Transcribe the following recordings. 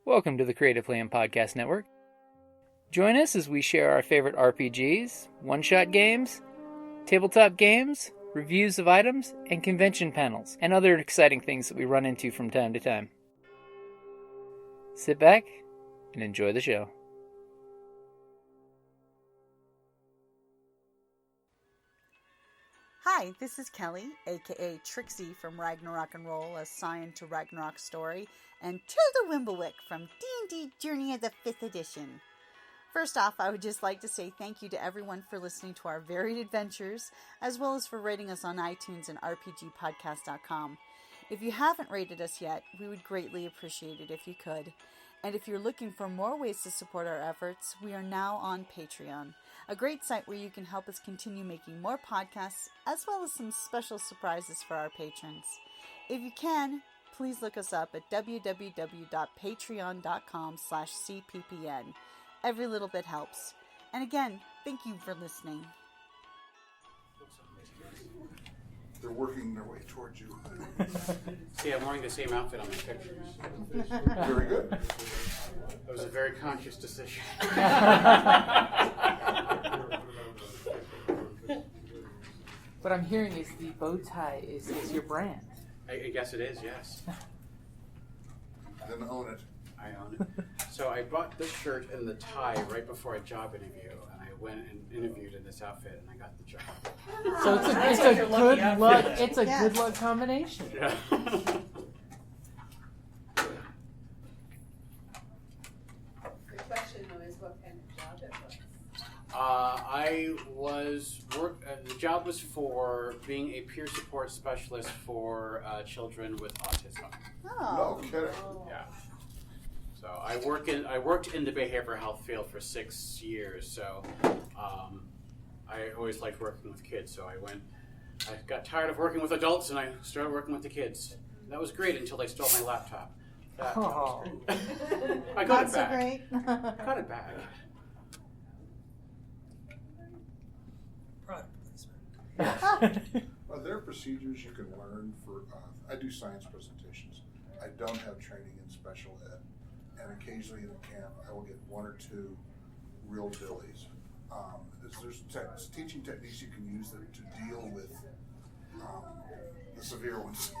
Welcome to the Creative Plan Podcast Network. Join us as we share our favorite RPGs, one-shot games, tabletop games, reviews of items, and convention panels, and other exciting things that we run into from time to time. Sit back and enjoy the show. Hi, this is Kelly, aka Trixie from Ragnarok and Roll, a Sign to Ragnarok story, and Tilda Wimblewick from D&D Journey of the 5th Edition. First off, I would just like to say thank you to everyone for listening to our varied adventures, as well as for rating us on iTunes and rpgpodcast.com. If you haven't rated us yet, we would greatly appreciate it if you could. And if you're looking for more ways to support our efforts, we are now on Patreon, a great site where you can help us continue making more podcasts, as well as some special surprises for our patrons. If you can, please look us up at www.patreon.com/cppn. Every little bit helps. And again, thank you for listening. They're working their way towards you. See, I'm wearing the same outfit on my pictures. Very good. That was a very conscious decision. What I'm hearing is the bow tie is your brand. I guess it is, yes. Then own it. I own it. So I bought this shirt and the tie right before a job interview, and I went and interviewed in this outfit, and I got the job. So it's a good luck. It's a good luck combination. Yeah. The question though is what kind of job it was. The job was for being a peer support specialist for children with autism. No kidding. Yeah. So I worked in the behavioral health field for 6 years. So I always liked working with kids. So I got tired of working with adults, and I started working with the kids. That was great until they stole my laptop. That was great. I got it back. Great. Got it back. Are there procedures you can learn for? I do science presentations. I don't have training in special ed, and occasionally in a camp, I will get one or two real billies. There's teaching techniques you can use to deal with the severe ones.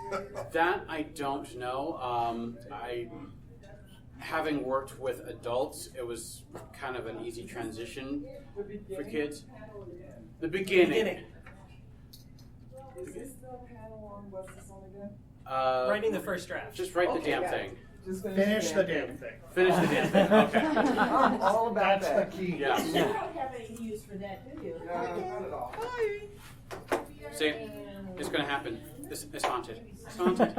That I don't know. Having worked with adults, it was kind of an easy transition for kids. The beginning. Is this the panel on what's this on again? Writing the first draft. Just write the damn thing. Just Finish the damn thing. Finish the damn thing. Okay. I'm all about That's that. the key. Yeah. You don't have any use for that, do you? No, not at all. See, it's going to happen. It's haunted. It's haunted.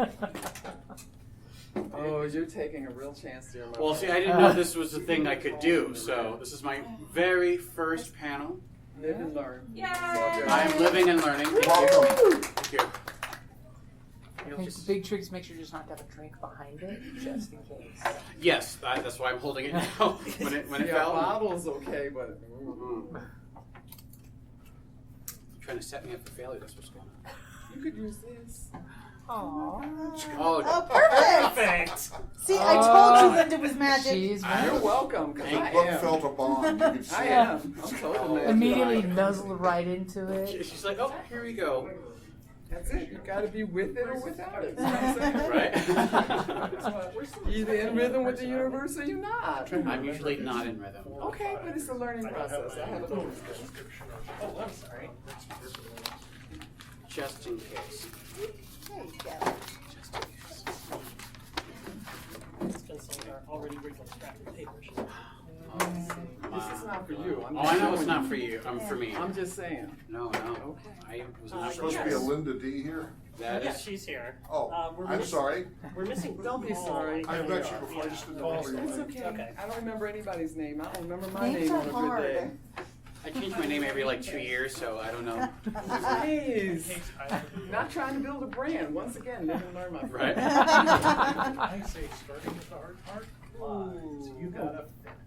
Oh, you're taking a real chance there. Well, see, I didn't know this was a thing I could do. So this is my very first panel. Live and learn. Yay! I'm living and learning. Thank you. Thank you. I think the big trick is make sure just not to have a drink behind it, just in case. Yes, that's why I'm holding it now. When it Yeah, fell. bottle's okay, but Trying to set me up for failure. That's what's going on. you could use this. Aww. Oh, Oh, perfect! Perfect. See, I told you Linda was magic. She's You're welcome, because I The book am. felt a bond. You could see I it. am. I'm totally immediately nuzzled right into it. she's like, oh, here we go. That's it. You got to be with it or without it. That's what I'm saying. Right? You're either in rhythm with the universe or you're not. I'm usually not in rhythm. Okay, but it's a learning process. I have a learning Oh, I'm sorry. Just in case. There you go. Just in case. It's because some are already wrinkled scrap of paper. This is not for you. Oh, I know it's not for you. For me. I'm just saying. No. I was not Supposed to be a Linda D here. That Yes, is. she's here. Oh, we're I'm miss- sorry. We're missing. Don't be Paul. sorry. I met you before. I just didn't know who you It's were. okay. Okay. I don't remember anybody's name. I don't remember my Names name are on a good hard. day. I change my name every 2 years, so I don't know. Please. Not trying to build a brand. Once again, live and learn, my friend. Right? I say starting with the hard part, so you gotta finish.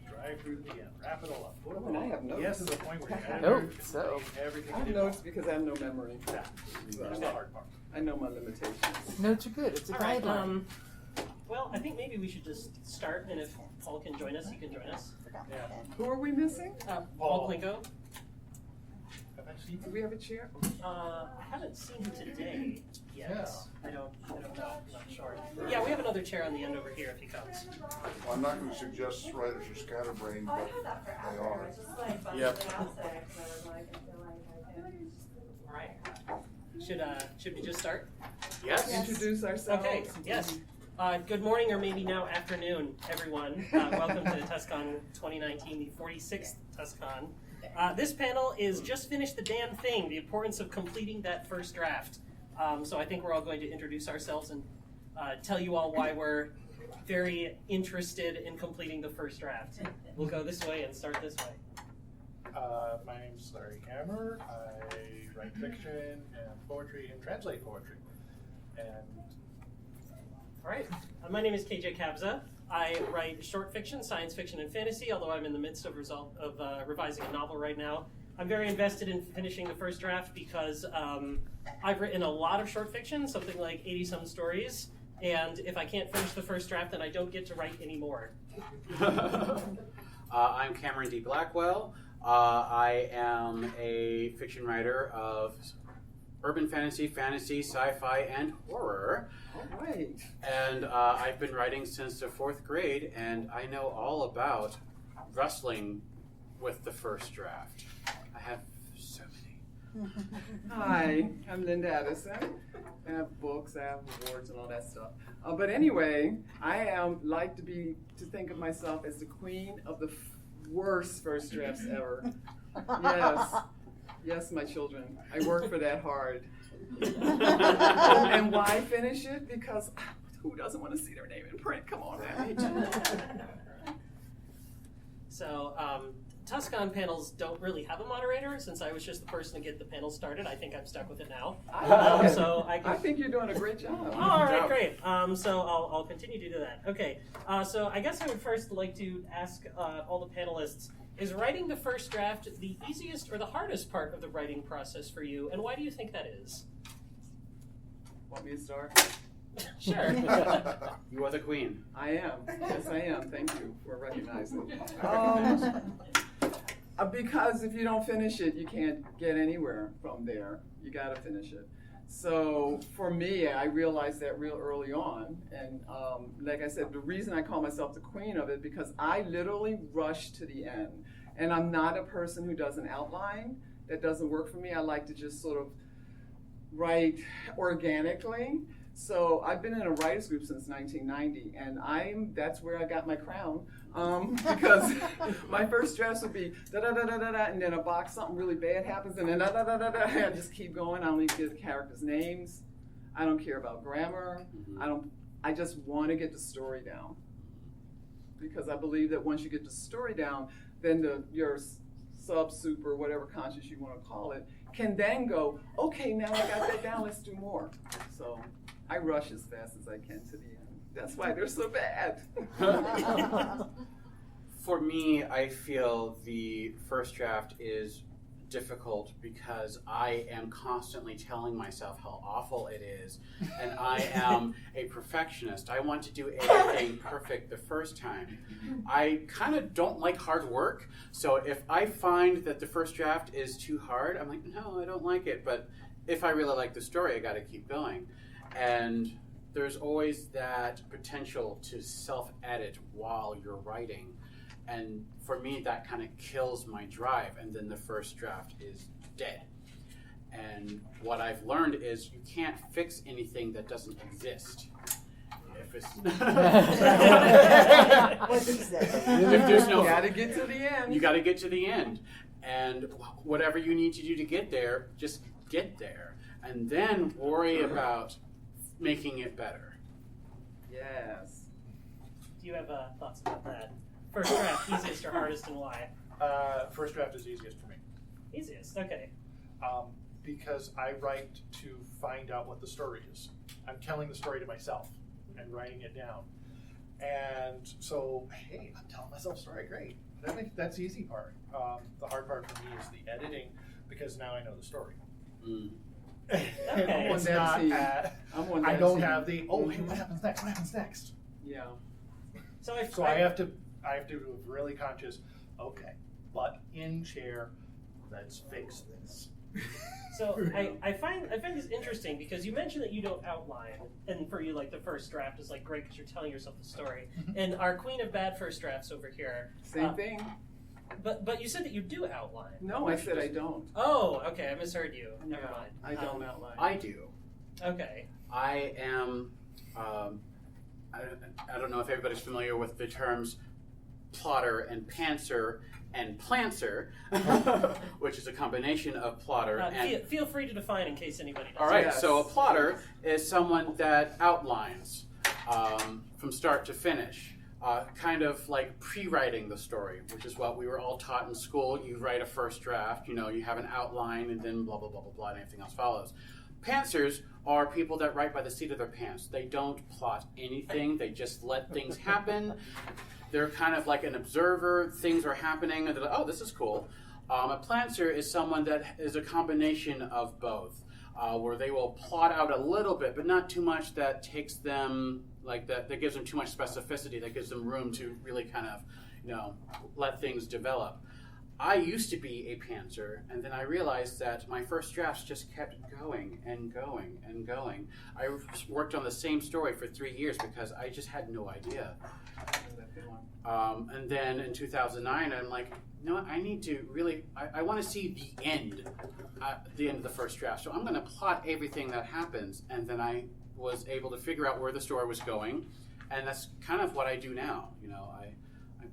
Drive through the end, wrap it all up. Put Oh, and I have notes. Yes, to the point where you have Notes, so. everything. I have notes because I have no memory. That's the hard part. I know my limitations. Notes are good. It's a All right. guideline. Well, I think maybe we should just start, and if Paul can join us, he can join us. Yeah. Who are we missing? Paul Klinko. Have I seen Do we have a chair? I haven't seen him today yet. Yeah. I don't know. I'm not sure. Yeah, we have another chair on the end over here if he comes. Well, I'm not going to suggest writers are scatterbrained, Oh, I but had that for they hours. are. I was just like buzzing Yep. it out there 'cause I was like, I feel like I can. All right. Should we just start? Yes. Introduce ourselves. Okay. Yes. Good morning, or maybe now afternoon, everyone. Welcome to the TusCon 2019, the 46th TusCon. This panel is just finished the damn thing, the importance of completing that first draft. So I think we're all going to introduce ourselves and tell you all why we're very interested in completing the first draft. We'll go this way and start this way. My name's Larry Hammer. I write fiction and poetry and translate poetry. And All right. My name is KJ Kabza. I write short fiction, science fiction, and fantasy, although I'm in the midst of revising a novel right now. I'm very invested in finishing the first draft because I've written a lot of short fiction, something like 80-some stories, and if I can't finish the first draft, then I don't get to write anymore. I'm Cameron D. Blackwell. I am a fiction writer of urban fantasy, fantasy, sci-fi, and horror. All right. And I've been writing since the 4th grade, and I know all about wrestling with the first draft. I have so many. Hi, I'm Linda Addison. I have books, I have awards, and all that stuff. But anyway, I like to think of myself as the queen of the worst first drafts ever. Yes, my children. I work for that hard. And why finish it? Because who doesn't want to see their name in print? Come on, man. So, TusCon panels don't really have a moderator. Since I was just the person to get the panel started, I think I'm stuck with it now. So I think you're doing a great job. All right, great. So I'll continue to do that. Okay. So I guess I would first like to ask all the panelists: is writing the first draft the easiest or the hardest part of the writing process for you, and why do you think that is? Want me to start? Sure. You are the queen. I am. Yes, I am. Thank you for recognizing. Because if you don't finish it, you can't get anywhere from there. You got to finish it. So for me, I realized that real early on. And like I said, the reason I call myself the queen of it, because I literally rush to the end. And I'm not a person who does an outline. That doesn't work for me. I like to just sort of write organically. So I've been in a writers group since 1990, and that's where I got my crown. Because my first drafts would be da da da da da da, and then a box something really bad happens, and then da da da da da. I just keep going. I don't even give characters names. I don't care about grammar. I just want to get the story down. Because I believe that once you get the story down, then your sub, super, whatever conscious you want to call it, can then go, okay, now I got that down, let's do more. So I rush as fast as I can to the end. That's why they're so bad. For me, I feel the first draft is difficult because I am constantly telling myself how awful it is, and I am a perfectionist. I want to do everything perfect the first time. I kind of don't like hard work, so if I find that the first draft is too hard, I'm like, no, I don't like it. But if I really like the story, I got to keep going. And there's always that potential to self-edit while you're writing. And for me, that kind of kills my drive, and then the first draft is dead. And what I've learned is you can't fix anything that doesn't exist. If it's if there's no, You gotta get to the end. you got to get to the end, and whatever you need to do to get there, just get there, and then worry about making it better. Yes. Do you have thoughts about that? First draft, easiest or hardest, and why? First draft is easiest for me. Easiest, okay. Because I write to find out what the story is. I'm telling the story to myself and writing it down. And so, hey, I'm telling myself a story, great. That's the easy part. The hard part for me is the editing, because now I know the story. Okay. It's not I'm on I that don't team. have the, hey, what happens next? What happens next? Yeah. So I have to be really conscious. Okay, butt in chair. Let's fix this. So I find this interesting because you mentioned that you don't outline, and for you, like the first draft is like great because you're telling yourself the story. And our queen of bad first drafts over here. Same thing. But you said that you do outline. No, I said I don't. Oh, okay, I misheard you. Never Yeah, mind. I don't outline. I do. Okay. I am. I don't know if everybody's familiar with the terms plotter and pantser and planter, which is a combination of plotter and. Feel free to define in case anybody doesn't. All right. Yes. So a plotter is someone that outlines from start to finish. Kind of like pre-writing the story, which is what we were all taught in school. You write a first draft, you have an outline, and then blah, blah, blah, blah, blah, and everything else follows. Pantsers are people that write by the seat of their pants. They don't plot anything. They just let things happen. They're kind of like an observer. Things are happening, and they're like, oh, this is cool. A plantser is someone that is a combination of both, where they will plot out a little bit, but not too much that takes them, like that gives them too much specificity, that gives them room to really kind of, let things develop. I used to be a pantser, and then I realized that my first drafts just kept going and going and going. I worked on the same story for 3 years because I just had no idea. And then in 2009, I'm like, I need to really, I want to see the end of the first draft. So I'm going to plot everything that happens, and then I was able to figure out where the story was going, and that's kind of what I do now. I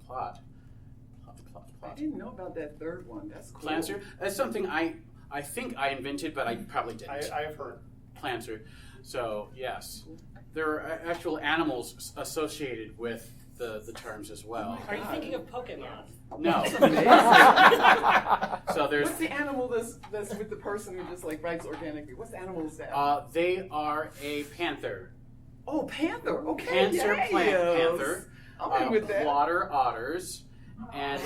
plot. I didn't know about that third one. That's cool. Planter. That's something I think I invented, but I probably didn't. I have heard. Planter. So, yes. There are actual animals associated with the terms as well. Are you thinking of Pokemon? No. So there's. What's the animal that's with the person who just like writes organically? What's the animal is that? They are a panther. Oh, panther. Okay. Panther, yes. panther. I'm in with that. Plotter, otters. And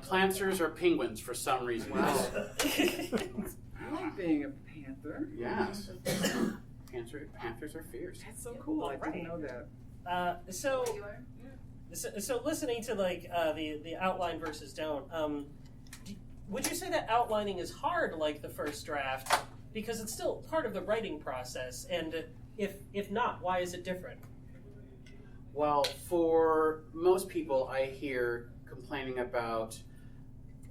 planters are penguins for some reason. Wow. I like being a panther. Yes. Panthers are fierce. That's so cool. I didn't know that. So listening to like the outline versus don't, would you say that outlining is hard like the first draft because it's still part of the writing process? And if not, why is it different? Well, for most people, I hear complaining about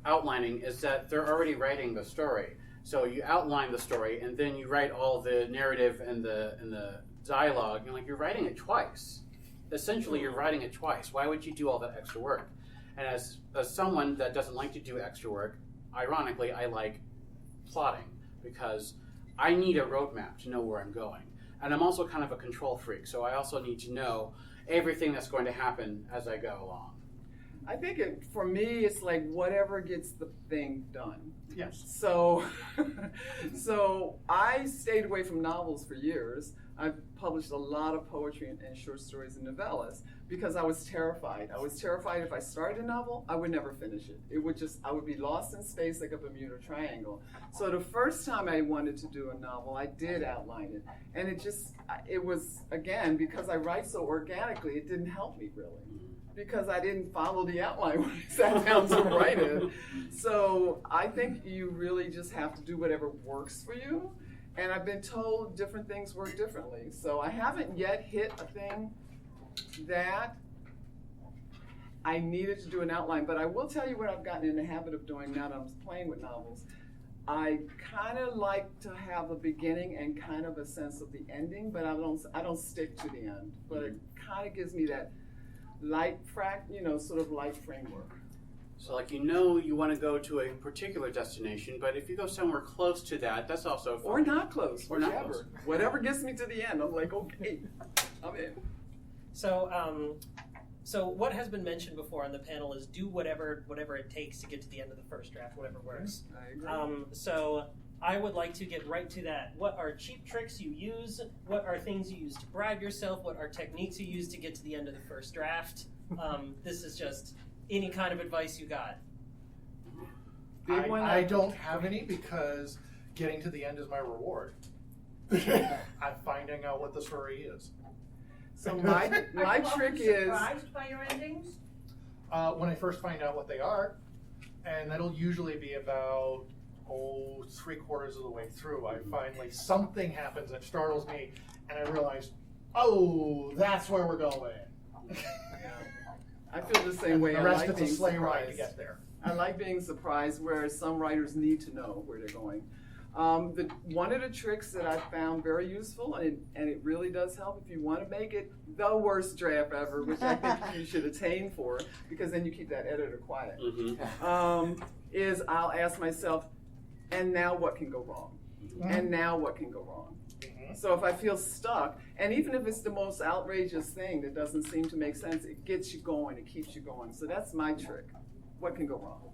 outlining is that they're already writing the story. So you outline the story, and then you write all the narrative and the dialogue. You're writing it twice. Essentially, you're writing it twice. Why would you do all that extra work? And as someone that doesn't like to do extra work, ironically, I like plotting because I need a roadmap to know where I'm going. And I'm also kind of a control freak, so I also need to know everything that's going to happen as I go along. I think for me, it's like whatever gets the thing done. Yes. So I stayed away from novels for years. I've published a lot of poetry and short stories and novellas because I was terrified. I was terrified if I started a novel, I would never finish it. I would be lost in space like a Bermuda Triangle. So the first time I wanted to do a novel, I did outline it. And it was, again, because I write so organically, it didn't help me really. Because I didn't follow the outline when I sat down to write it. So I think you really just have to do whatever works for you. And I've been told different things work differently. So I haven't yet hit a thing that I needed to do an outline. But I will tell you what I've gotten in the habit of doing now that I'm playing with novels. I kind of like to have a beginning and kind of a sense of the ending, but I don't stick to the end. But it kind of gives me that light framework. So you want to go to a particular destination, but if you go somewhere close to that, that's also fine. Or not close, or whichever. Not close. Whatever gets me to the end, I'm like, okay, I'm in. So what has been mentioned before on the panel is do whatever it takes to get to the end of the first draft, whatever works. I agree. So I would like to get right to that. What are cheap tricks you use? What are things you use to bribe yourself? What are techniques you use to get to the end of the first draft? This is just any kind of advice you got. I don't have any because getting to the end is my reward. I'm finding out what the story is. So my trick is surprised by your endings? When I first find out what they are, and that'll usually be about 3/4 of the way through. I finally, something happens that startles me, and I realize, oh, that's where we're going. I feel the same way. The rest I like it's a being sleigh ride to surprised. get there. I like being surprised, whereas some writers need to know where they're going. One of the tricks that I found very useful, and it really does help if you want to make it the worst draft ever, which I think you should attain for, because then you keep that editor quiet, is I'll ask myself, and now what can go wrong? And now what can go wrong? So if I feel stuck, and even if it's the most outrageous thing that doesn't seem to make sense, it gets you going, it keeps you going. So that's my trick. What can go wrong?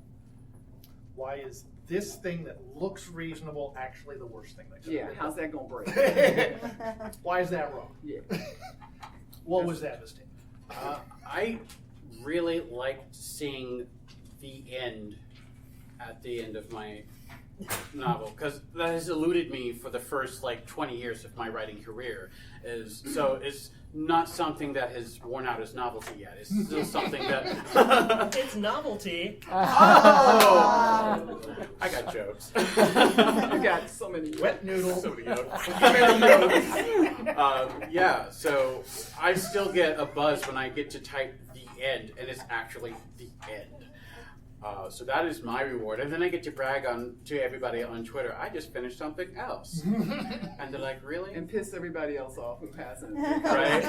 Why is this thing that looks reasonable actually the worst thing that could Yeah, happen? how's that gonna break? Why is that wrong? Yeah. What was that mistake? I really liked seeing the end at the end of my novel, because that has eluded me for the first 20 years of my writing career. It's not something that has worn out as novelty yet. It's still something that It's novelty. Oh! I got jokes. You got so many Wet noodles. So many jokes. Yeah, so I still get a buzz when I get to type the end, and it's actually the end. So that is my reward, and then I get to brag to everybody on Twitter. I just finished something else, and they're like, "Really?" and piss everybody else off who hasn't. Right?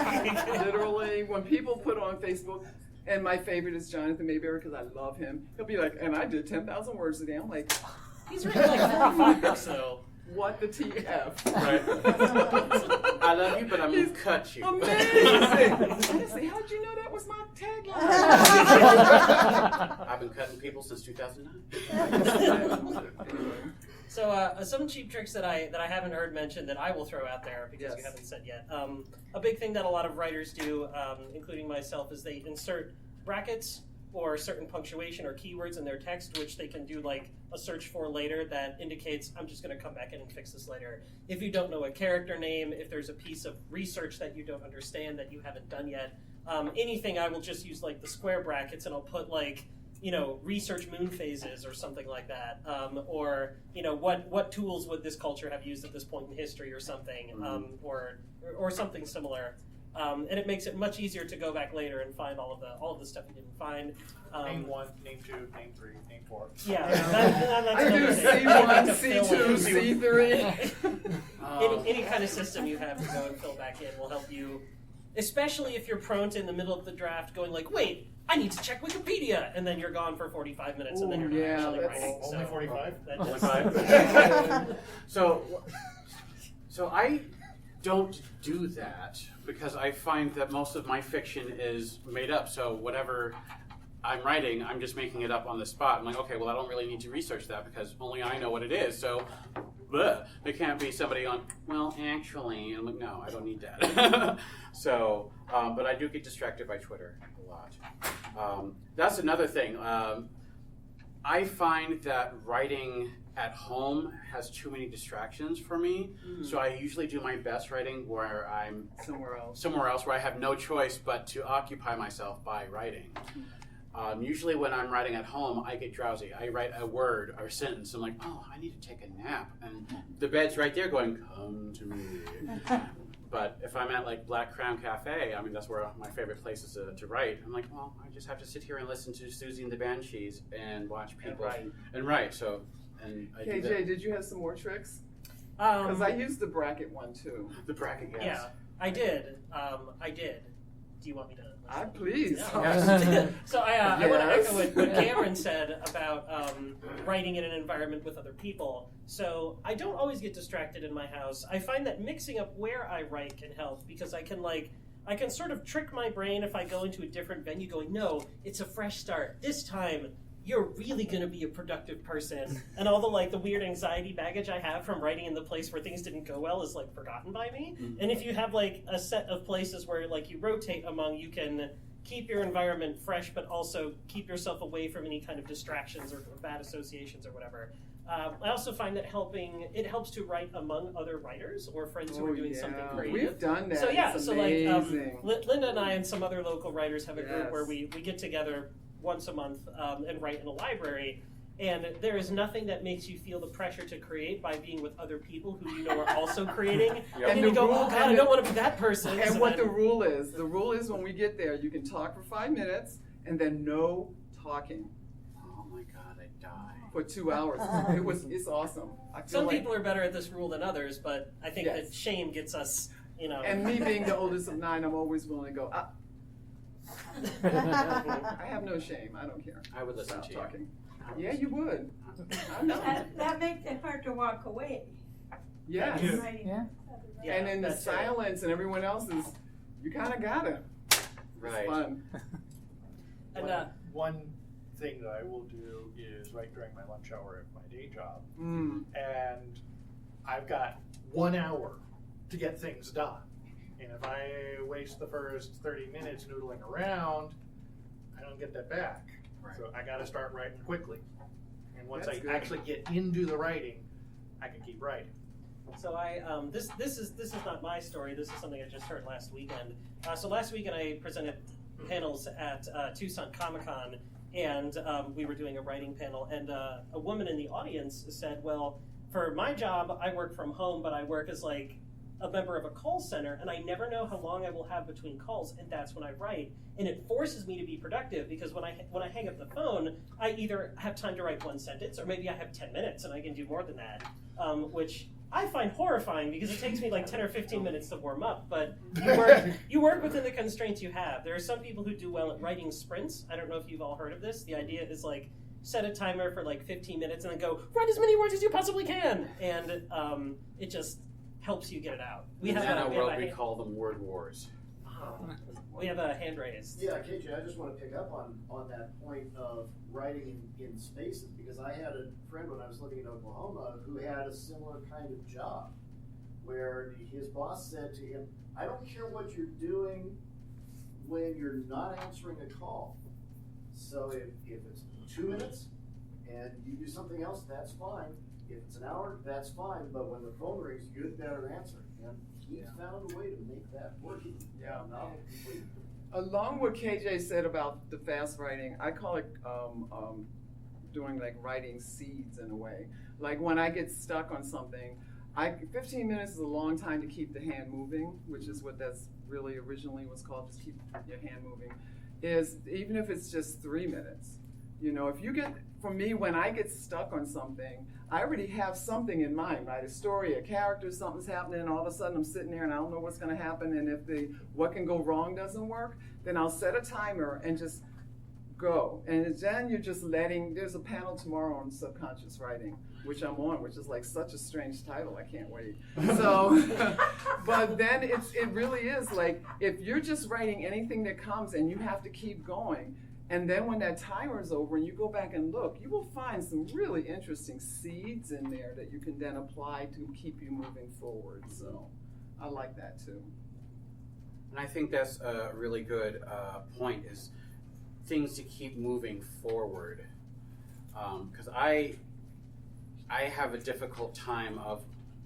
Literally, when people put on Facebook, and my favorite is Jonathan Mayberry because I love him. He'll be like, "And I did 10,000 words today." I'm like, He's written like 45 books though. "What the TF?" Right. I love you, but I'm gonna cut you. Amazing! Honestly, how'd you know that was my tagline? I've been cutting people since 2009. So some cheap tricks that I haven't heard mentioned that I will throw out there because you Yes. haven't said yet. A big thing that a lot of writers do, including myself, is they insert brackets or certain punctuation or keywords in their text, which they can do like a search for later that indicates, I'm just going to come back in and fix this later. If you don't know a character name, if there's a piece of research that you don't understand that you haven't done yet, anything, I will just use like the square brackets and I'll put like, research moon phases or something like that. Or, what tools would this culture have used at this point in history or something, or something similar. And it makes it much easier to go back later and find all of the stuff you didn't find. Name 1, name 2, name 3, name 4. Yeah, that's I do another thing. C1, To fill C2, in. C3. Any kind of system you have to go and fill back in will help you, especially if you're prone to in the middle of the draft going like, wait, I need to check Wikipedia, and then you're gone for 45 minutes, and then you're not Ooh, yeah, actually that's- writing. Only 45? That Only just- 5? So I don't do that because I find that most of my fiction is made up. So whatever I'm writing, I'm just making it up on the spot. I'm like, okay, well, I don't really need to research that because only I know what it is. So there can't be somebody on, well, actually, and I'm like, no, I don't need that. So, but I do get distracted by Twitter a lot. That's another thing. I find that writing at home has too many distractions for me. So I usually do my best writing where I'm somewhere else where I have no choice but to occupy myself by writing. Usually when I'm writing at home, I get drowsy. I write a word or a sentence. I'm like, oh, I need to take a nap. And the bed's right there going, come to me. But if I'm at like Black Crown Cafe, I mean, that's where my favorite place is to write. I'm like, well, I just have to sit here and listen to Susie and the Banshees and watch people and write. So, and I do KJ, that. did you have some more tricks? Because I used the bracket one too. The bracket, yes. Yeah, I did. Do you want me to? Please. Yeah. So I want to Yes. echo what Cameron said about writing in an environment with other people. So I don't always get distracted in my house. I find that mixing up where I write can help because I can sort of trick my brain if I go into a different venue going, no, it's a fresh start. This time, you're really going to be a productive person. And all the weird anxiety baggage I have from writing in the place where things didn't go well is forgotten by me. And if you have a set of places where you rotate among, you can keep your environment fresh, but also keep yourself away from any kind of distractions or bad associations or whatever. I also find that it helps to write among other writers or friends who are doing something creative. We've done that. So yeah, it's so amazing. like Linda and I and some other local writers have a group Yes. where we get together once a month and write in a library. And there is nothing that makes you feel the pressure to create by being with other people who you know are also creating. Yep. And you go, oh God, I don't want to be that person. And So what then- the rule is when we get there, you can talk for 5 minutes and then no talking Oh my God, I die. for 2 hours. It's awesome. I feel Some like, people are better at this rule than others, but I think Yes. that shame gets us, you know. and me being the oldest of 9, I'm always willing to go, I have no shame. I don't care. I would listen Stop to you. talking. Yeah, you would. I know. That makes it hard to walk away. Yes. Yeah. Yeah. Yeah, And in the that's it. silence and everyone else is, you kind of gotta. Right. It's fun. And One thing that I will do is right during my lunch hour at my day job, Mm. and I've got 1 hour to get things done. And if I waste the first 30 minutes noodling around, I don't get that back. Right. So I got to start writing quickly. And once That's I good. actually get into the writing, I can keep writing. So I this is not my story. This is something I just heard last weekend. So last weekend I presented panels at Tucson Comic-Con, and we were doing a writing panel. And a woman in the audience said, "Well, for my job, I work from home, but I work as like a member of a call center, and I never know how long I will have between calls, and that's when I write. And it forces me to be productive because when I hang up the phone, I either have time to write one sentence, or maybe I have 10 minutes and I can do more than that, which I find horrifying because it takes me like 10 or 15 minutes to warm up. But you work within the constraints you have. There are some people who do well at writing sprints. I don't know if you've all heard of this. The idea is like set a timer for like 15 minutes and then go write as many words as you possibly can, and it just helps you get it out. In the nano world, we call them word wars. We have a hand raised. Yeah, KJ, I just want to pick up on that point of writing in spaces, because I had a friend when I was living in Oklahoma who had a similar kind of job where his boss said to him, I don't care what you're doing when you're not answering a call. So if it's 2 minutes and you do something else, that's fine. If it's an hour, that's fine, but when the phone rings, you better answer. And he found a way to make that work. Yeah. Not completely. Along what KJ said about the fast writing, I call it doing like writing seeds in a way. Like when I get stuck on something, 15 minutes is a long time to keep the hand moving, which is what that's really originally was called, just keep your hand moving, is even if it's just 3 minutes. You know, if you get, for me, when I get stuck on something, I already have something in mind, right? A story, a character, something's happening, and all of a sudden I'm sitting there and I don't know what's going to happen. And if the what can go wrong doesn't work, then I'll set a timer and just go. And then you're just letting, there's a panel tomorrow on subconscious writing, which I'm on, which is like such a strange title. I can't wait. So, but then it really is like, if you're just writing anything that comes and you have to keep going, and then when that timer is over and you go back and look, you will find some really interesting seeds in there that you can then apply to keep you moving forward. So I like that too. And I think that's a really good point, is things to keep moving forward. Because I have a difficult time of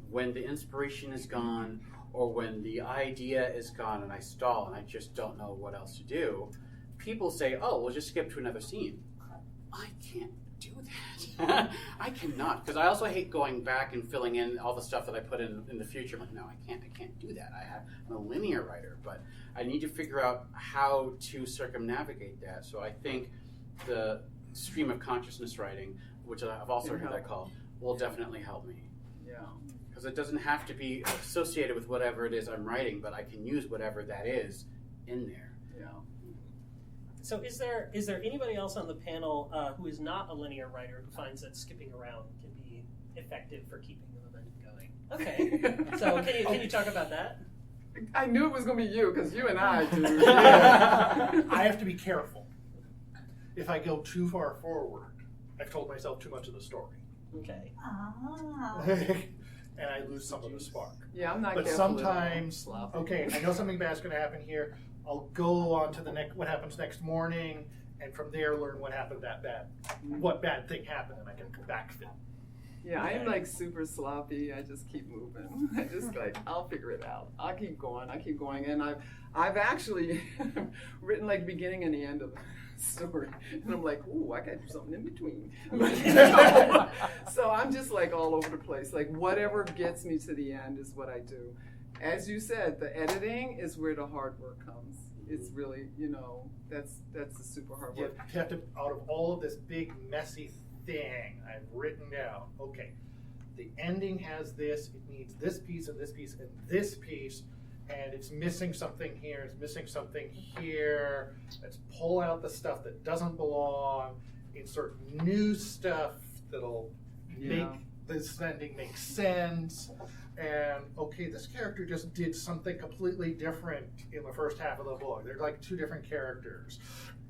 when the inspiration is gone or when the idea is gone and I stall and I just don't know what else to do. People say, oh, we'll just skip to another scene. I can't do that. I cannot, because I also hate going back and filling in all the stuff that I put in the future. I'm like, no, I can't do that. I'm a linear writer, but I need to figure out how to circumnavigate that. So I think the stream of consciousness writing, which I've also heard that called, will definitely help me. Yeah. Because it doesn't have to be associated with whatever it is I'm writing, but I can use whatever that is in there. Yeah. So is there anybody else on the panel who is not a linear writer who finds that skipping around can be effective for keeping the momentum going? Okay. So can you talk about that? I knew it was going to be you, because you and I do. I have to be careful. If I go too far forward, I've told myself too much of the story. Okay. And I lose some of the spark. Yeah, I'm not But careful at all. sometimes, okay, I know something bad's going to happen here. I'll go on to the next, what happens next morning, and from there learn what happened what bad thing happened, and I can backfill. Yeah, I am like super sloppy. I just keep moving. I just like, I'll figure it out. I'll keep going. And I've actually written like beginning and the end of the story. And I'm like, ooh, I got to do something in between. So I'm just like all over the place. Like whatever gets me to the end is what I do. As you said, the editing is where the hard work comes. It's really, that's the super hard work. You have to, out of all of this big messy thing I've written down, okay, the ending has this, it needs this piece and this piece and this piece, and it's missing something here, it's missing something here. Let's pull out the stuff that doesn't belong, insert new stuff that'll make this ending make sense. And okay, this character just did something completely different in the first half of the book. They're like two different characters.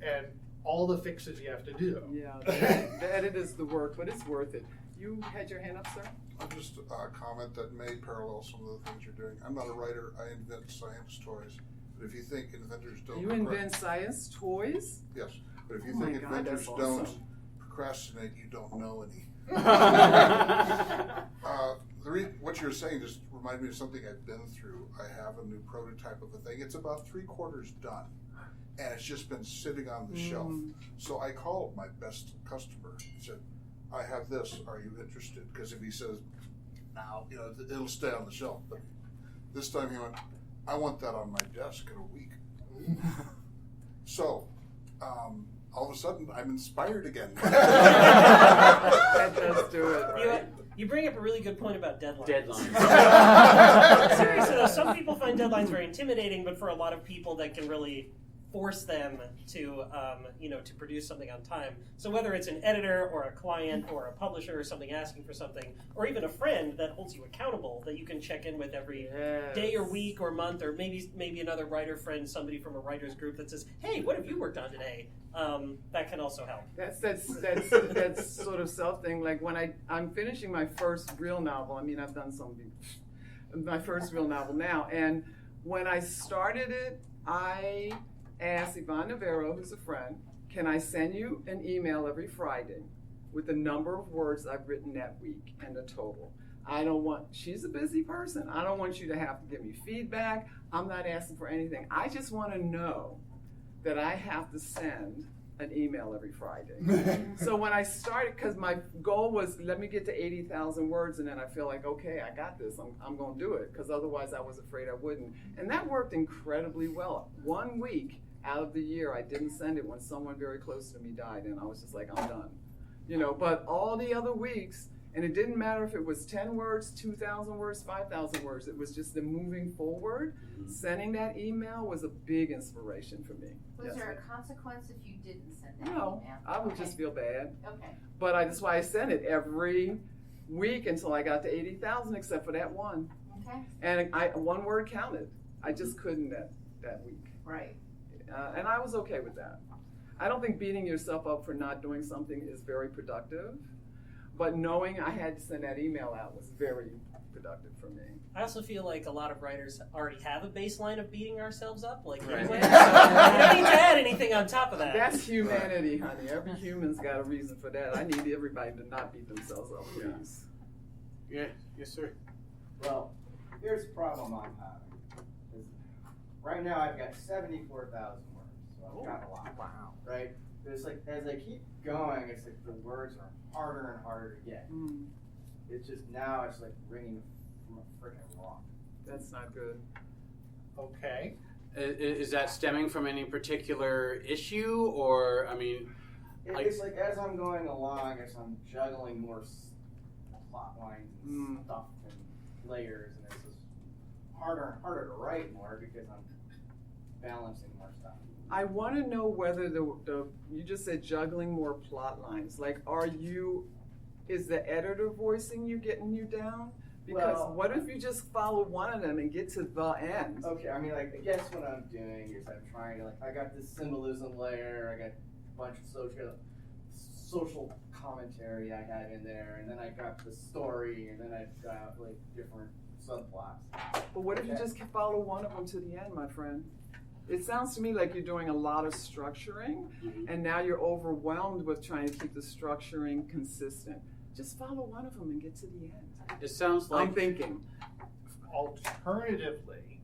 And all the fixes you have to do. Yeah, the edit is the work, but it's worth it. You had your hand up, sir? I'll just comment that may parallel some of the things you're doing. I'm not a writer. I invent science toys. But if you think inventors don't... You invent science toys? Yes. But if you think inventors don't procrastinate, you don't know any. What you're saying just reminded me of something I've been through. I have a new prototype of a thing. It's about 3/4 done. And it's just been sitting on the shelf. So I called my best customer and said, I have this, are you interested? Because if he says, no, it'll stay on the shelf. But this time he went, I want that on my desk in a week. So, all of a sudden, I'm inspired again. That does do it, right? You bring up a really good point about deadlines. Seriously, though, some people find deadlines very intimidating, but for a lot of people that can really force them to, to produce something on time. So whether it's an editor or a client or a publisher or something asking for something, or even a friend that holds you accountable that you can check in with every day or week or month, or maybe another writer friend, somebody from a writer's group that says, hey, what have you worked on today? That can also help. That's sort of self thing. Like when I'm finishing my first real novel. I mean, I've done my first real novel now, and when I started it, I asked Yvonne Navarro, who's a friend, can I send you an email every Friday with the number of words I've written that week and the total? She's a busy person. I don't want you to have to give me feedback. I'm not asking for anything. I just want to know that I have to send an email every Friday. So when I started, because my goal was, let me get to 80,000 words, and then I feel like, okay, I got this. I'm going to do it, because otherwise I was afraid I wouldn't. And that worked incredibly well. 1 week out of the year, I didn't send it when someone very close to me died, and I was just like, I'm done. But all the other weeks, and it didn't matter if it was 10 words, 2,000 words, 5,000 words. It was just the moving forward. Sending that email was a big inspiration for me. Was there a consequence if you didn't send that No, email? I would just feel bad. Okay. But that's why I sent it every week until I got to 80,000, except for that one. Okay. And one word counted. I just couldn't that week. Right. And I was okay with that. I don't think beating yourself up for not doing something is very productive. But knowing I had to send that email out was very productive for me. I also feel like a lot of writers already have a baseline of beating ourselves up, anyway. So you don't need to add anything on top of that. That's humanity, honey. Every human's got a reason for that. I need everybody to not beat themselves up, please. Yeah, yes, sir. Well, here's the problem I'm having. Right now I've got 74,000 words, so I've got a lot. Wow. Right? But it's like, as I keep going, it's like the words are harder and harder to get. It's just now it's like ringing from a freaking rock. That's not good. Okay. Is that stemming from any particular issue, or, I mean... It's like as I'm going along, as I'm juggling more plot lines and stuff and layers, and it's just harder and harder to write more because I'm balancing more stuff. I want to know whether you just said juggling more plot lines. Like, is the editor voicing you, getting you down? Because what if you just follow one of them and get to the end? Okay, I mean, like, I guess what I'm doing is I'm trying to, I got this symbolism layer, I got a bunch of social commentary I had in there, and then I got the story, and then I've got, different subplots. But what if you just follow one of them to the end, my friend? It sounds to me like you're doing a lot of structuring, and now you're overwhelmed with trying to keep the structuring consistent. just follow one of them and get to the end. It sounds like I'm thinking. Alternatively,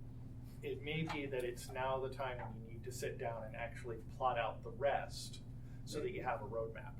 it may be that it's now the time when you need to sit down and actually plot out the rest so that you have a roadmap.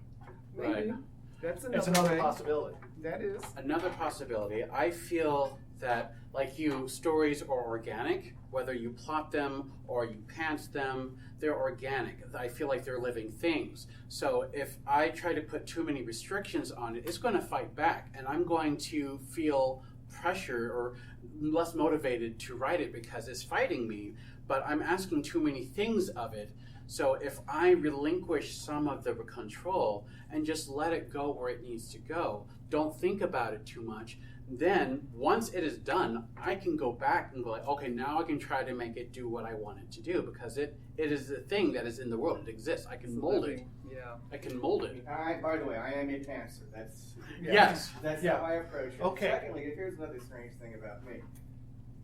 Maybe. Right. That's another, It's another way. possibility. That is. another possibility. I feel that, like you, stories are organic. Whether you plot them or you pants them, they're organic. I feel like they're living things. So if I try to put too many restrictions on it, it's going to fight back, and I'm going to feel pressure or less motivated to write it because it's fighting me. But I'm asking too many things of it. So if I relinquish some of the control and just let it go where it needs to go, don't think about it too much, then once it is done, I can go back and go like, okay, now I can try to make it do what I want it to do, because it is a thing that is in the world. It exists. I can mold it. Yeah. I can mold it. By the way, I am a pantser. That's Yes. That's Yeah. how I approach it. Okay. Secondly, here's another strange thing about me.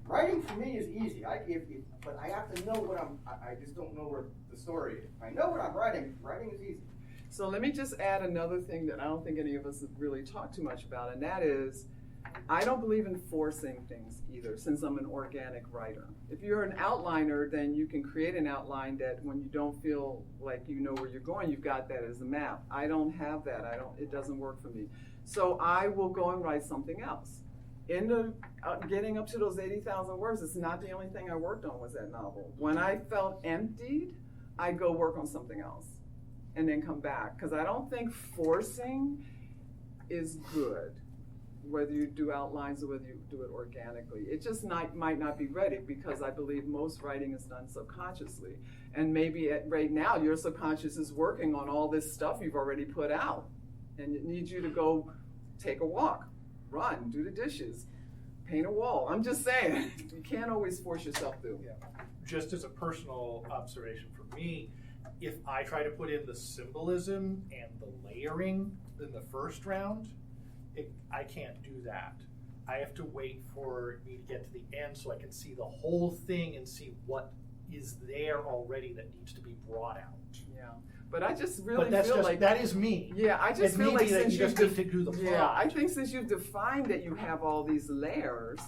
Writing for me is easy. But I have to know what I just don't know where the story is. If I know what I'm writing is easy. So let me just add another thing that I don't think any of us have really talked too much about, and that is, I don't believe in forcing things either, since I'm an organic writer. If you're an outliner, then you can create an outline that when you don't feel like you know where you're going, you've got that as a map. I don't have that. It doesn't work for me. So I will go and write something else. Getting up to those 80,000 words, it's not the only thing I worked on was that novel. When I felt emptied, I'd go work on something else and then come back. Because I don't think forcing is good, whether you do outlines or whether you do it organically. It just might not be ready, because I believe most writing is done subconsciously. And maybe right now your subconscious is working on all this stuff you've already put out, and it needs you to go take a walk, run, do the dishes, paint a wall. I'm just saying, you can't always force yourself through. Yeah. Just as a personal observation for me, if I try to put in the symbolism and the layering in the first round, I can't do that. I have to wait for me to get to the end so I can see the whole thing and see what is there already that needs to be brought out. Yeah, but I just really But feel like that is me. Yeah, I just It feel may like be that since you you've just need to do the plot. Yeah, I think since you've defined that you have all these layers,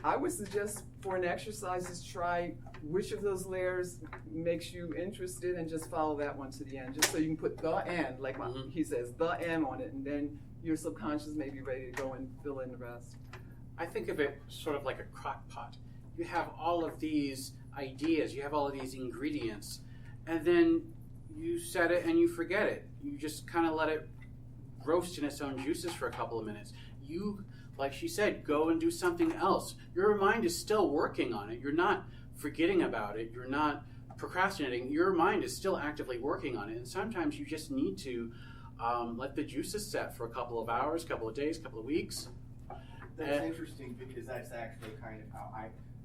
I would suggest for an exercise is try which of those layers makes you interested and just follow that one to the end, just so you can put the end, like he says, the end on it, and then your subconscious may be ready to go and fill in the rest. I think of it sort of like a crock pot. You have all of these ideas, you have all of these ingredients, and then you set it and you forget it. You just kind of let it roast in its own juices for a couple of minutes. You, like she said, go and do something else. Your mind is still working on it. You're not forgetting about it. You're not procrastinating. Your mind is still actively working on it, and sometimes you just need to let the juices set for a couple of hours, couple of days, couple of weeks. That's interesting, because that's actually kind of how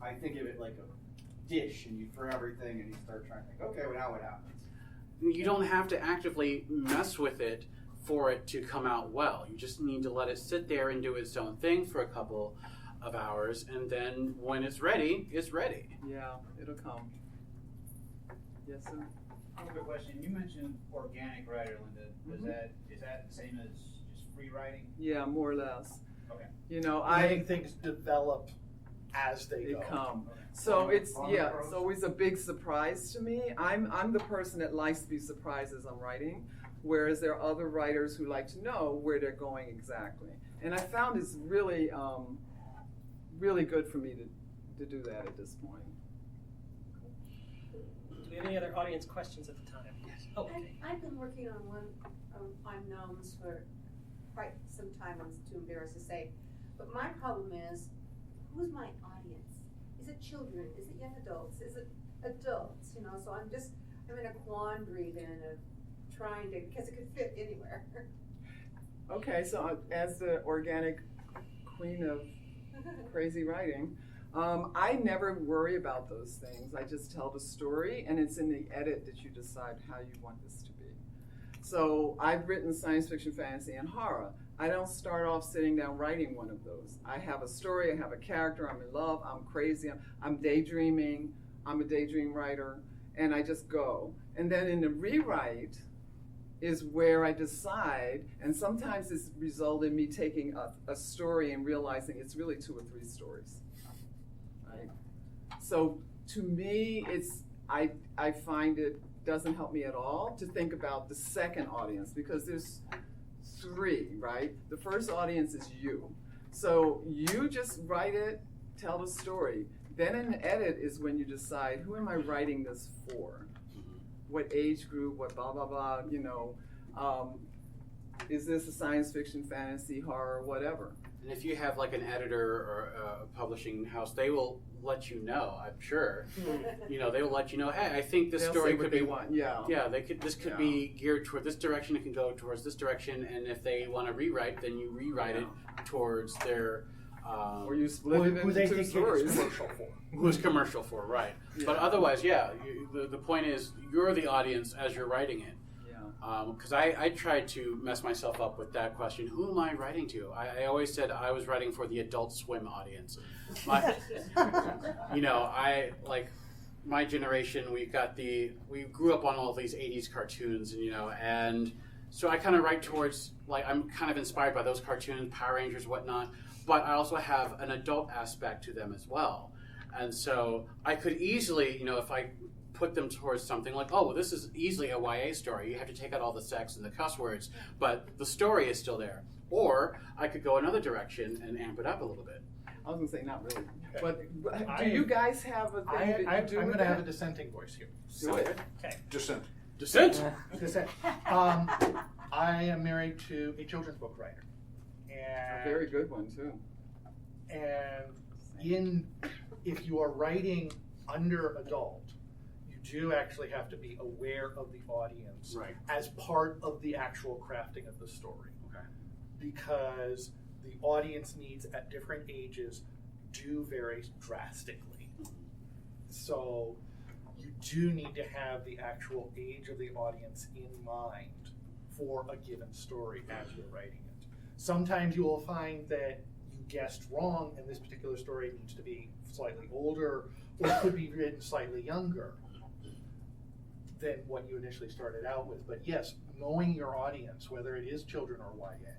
I think of it, like a dish, and you throw everything and you start trying to think, okay, well, now what happens? You don't have to actively mess with it for it to come out well. You just need to let it sit there and do its own thing for a couple of hours, and then when it's ready, it's ready. Yeah, it'll come. Yes, sir? I have a quick question. You mentioned organic writer, Linda. Is that the same as just free writing? Yeah, more or less. Okay. You know, Letting things develop as they go. come. Okay. So it's always a big surprise to me. I'm the person that likes to be surprised as I'm writing, whereas there are other writers who like to know where they're going exactly. And I found it's really, really good for me to do that at this point. Do we have any other audience questions at the time? Yes. Oh, okay. I've been working on one unknowns for quite some time, I'm too embarrassed to say. But my problem is, who's my audience? Is it children? Is it young adults? Is it adults? You know, so I'm in a quandary then of trying to, because it could fit anywhere. Okay, so as the organic queen of crazy writing, I never worry about those things. I just tell the story, and it's in the edit that you decide how you want this to be. So I've written science fiction, fantasy, and horror. I don't start off sitting down writing one of those. I have a story, I have a character, I'm in love, I'm crazy, I'm daydreaming, I'm a daydream writer, and I just go. And then in the rewrite, is where I decide, and sometimes it's resulted in me taking a story and realizing it's really 2 or 3 stories. Right? So to me, I find it doesn't help me at all to think about the second audience, because there's 3, right? The first audience is you. So you just write it, tell the story. Then in the edit is when you decide, who am I writing this for? What age group, what blah, blah, blah, you know. Is this a science fiction, fantasy, horror, whatever? And if you have like an editor or a publishing house, they will let you know, I'm sure. You know, they will let you know, hey, I think this story could be one. Yeah. Yeah, this could be geared toward this direction, it can go towards this direction, and if they want to rewrite, then you rewrite it towards their or you split it into 2 stories. Commercial for. Who's commercial for, right. Yeah. But otherwise, the point is, you're the audience as you're writing it. Because I tried to mess myself up with that question. Who am I writing to? I always said I was writing for the Adult Swim audience. My generation, we grew up on all these 80s cartoons, and so I kind of write towards, I'm kind of inspired by those cartoons, Power Rangers, whatnot, but I also have an adult aspect to them as well. And so I could easily, if I put them towards something like, oh, well, this is easily a YA story. You have to take out all the sex and the cuss words, but the story is still there. Or I could go another direction and amp it up a little bit. I was going to say not really. But do you guys have a thing that you do? I'm going to have a dissenting voice here. Do it. Okay. Dissent. Dissent? Dissent. I am married to a children's book writer. And A very good one, too. And if you are writing under adult, you do actually have to be aware of the audience as part of the actual crafting of the story. Okay. Because the audience needs at different ages do vary drastically. So you do need to have the actual age of the audience in mind for a given story as you're writing it. Sometimes you will find that you guessed wrong and this particular story needs to be slightly older or could be written slightly younger than what you initially started out with. But yes, knowing your audience, whether it is children or YA,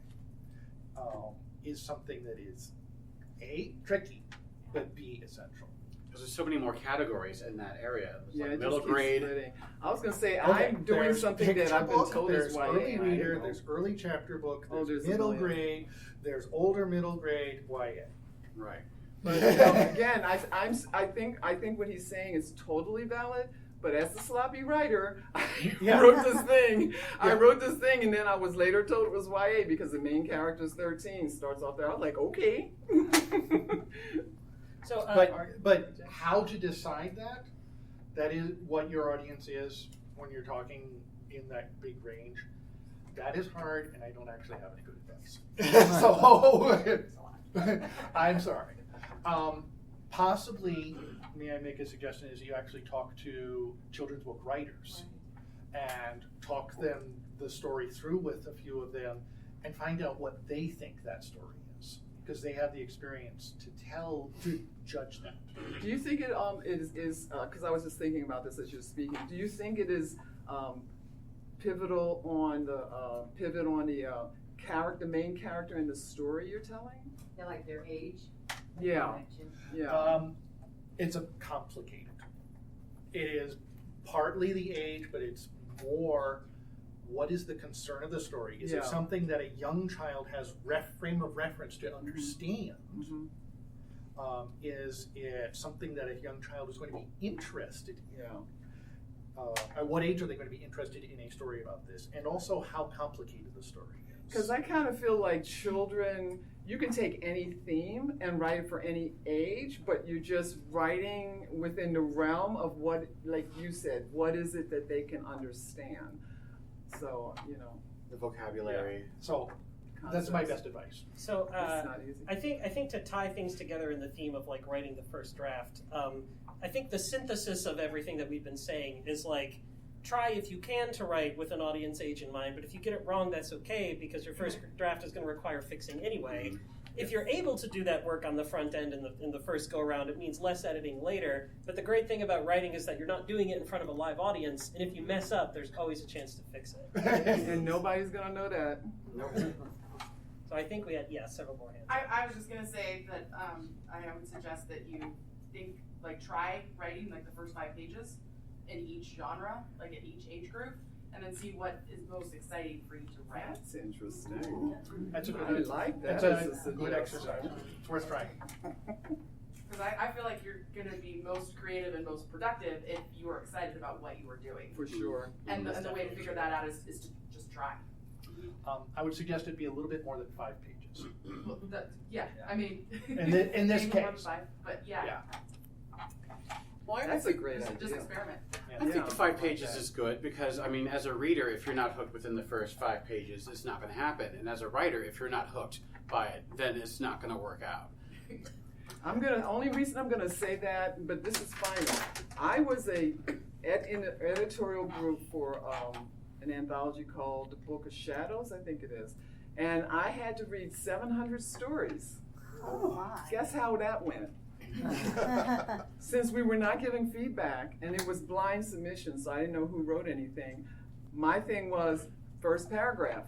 is something that is A, tricky, but B, essential. Because there's so many more categories in that area. Yeah, like middle grade. I was going to say, I'm doing something that I've been told is There's YA. early reader, there's early chapter book, there's middle grade, there's older middle grade, YA. Right. But again, I think what he's saying is totally valid. But as a sloppy writer, I wrote this thing. I wrote this thing, and then I was later told it was YA because the main character is 13. Starts off there. I was like, okay. So, but how to decide that? That is what your audience is when you're talking in that big range. That is hard, and I don't actually have any good advice. So I'm sorry. Possibly, may I make a suggestion, is you actually talk to children's book writers and talk the story through with a few of them and find out what they think that story is, because they have the experience to judge that. Do you think it is because I was just thinking about this as you're speaking, do you think it is pivotal on the character, main character in the story you're telling? Yeah, like their age. Yeah. It's complicated. It is partly the age, but it's more what is the concern of the story? Is it something that a young child has frame of reference to understand? Mm-hmm. Is it something that a young child is going to be interested in? At what age are they going to be interested in a story about this? And also how complicated the story is. Because I kind of feel like children, you can take any theme and write it for any age, but you're just writing within the realm of what, like you said, what is it that they can understand? So, the vocabulary. Yeah. So that's my best advice. So it's not easy. I think to tie things together in the theme of like writing the first draft, I think the synthesis of everything that we've been saying is like, try if you can to write with an audience age in mind, but if you get it wrong, that's okay because your first draft is going to require fixing anyway. if you're able to do that work on the front end in the first go around, it means less editing later. But the great thing about writing is that you're not doing it in front of a live audience, and if you mess up, there's always a chance to fix it. And nobody's gonna know that. So I think we had several more hands. I was just gonna say that I would suggest that you try writing like the first 5 pages in each genre, like in each age group, and then see what is most exciting for you to write. That's interesting. That's a I good, like that. that's a good exercise. It's worth trying. Because I feel like you're gonna be most creative and most productive if you are excited about what you are doing. For sure. And the way to figure that out is to just try. I would suggest it be a little bit more than 5 pages. Well, I mean, In this maybe more than case. 5, but yeah. Well, That's a great idea. Just experiment. I think the 5 pages is good because, I mean, as a reader, if you're not hooked within the first 5 pages, it's not going to happen. And as a writer, if you're not hooked by it, then it's not going to work out. Only reason I'm gonna say that, but this is final. I was in an editorial group for an anthology called The Book of Shadows, I think it is. And I had to read 700 stories. Oh my. Guess how that went? Since we were not giving feedback and it was blind submission, so I didn't know who wrote anything, my thing was first paragraph.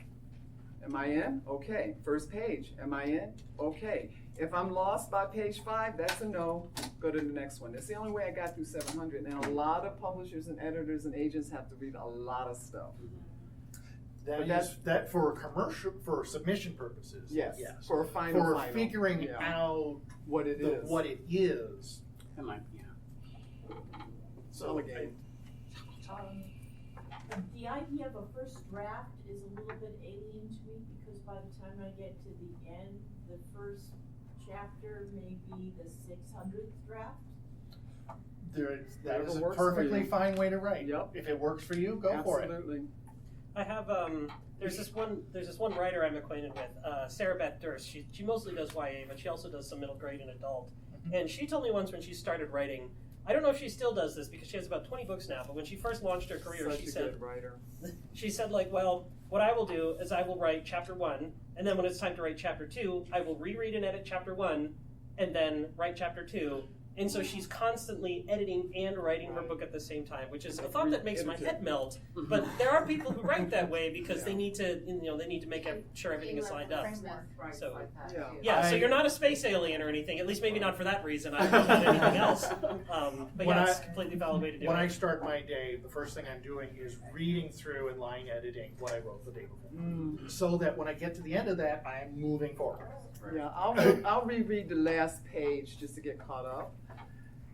Am I in? Okay. First page. Am I in? Okay. If I'm lost by page 5, that's a no. Go to the next one. That's the only way I got through 700. And a lot of publishers and editors and agents have to read a lot of stuff. That for submission purposes. Yes. For final. Figuring out what it is. What it is. That might, So again. The idea of a first draft is a little bit alien to me because by the time I get to the end, the first chapter may be the 600th draft. That is a perfectly fine way to write. Yep. If it works for you, go for it. Absolutely. I have there's this one writer I'm acquainted with, Sarah Beth Durst. She mostly does YA, but she also does some middle grade and adult. And she told me once when she started writing, I don't know if she still does this because she has about 20 books now, but when she first launched her career, Such a good writer. she said like, well, what I will do is I will write chapter 1, and then when it's time to write chapter 2, I will reread and edit chapter 1, and then write chapter 2. And so she's constantly editing and writing her book at the same time, which is a thought that makes my head melt. But there are people who write that way because they need to, they need to make sure everything is lined up. So so you're not a space alien or anything. At least maybe not for that reason. I don't know about anything else. But it's a completely valid way to do it. When I start my day, the first thing I'm doing is reading through and line editing what I wrote the day before, so that when I get to the end of that, I am moving forward. Yeah, I'll reread the last page just to get caught up.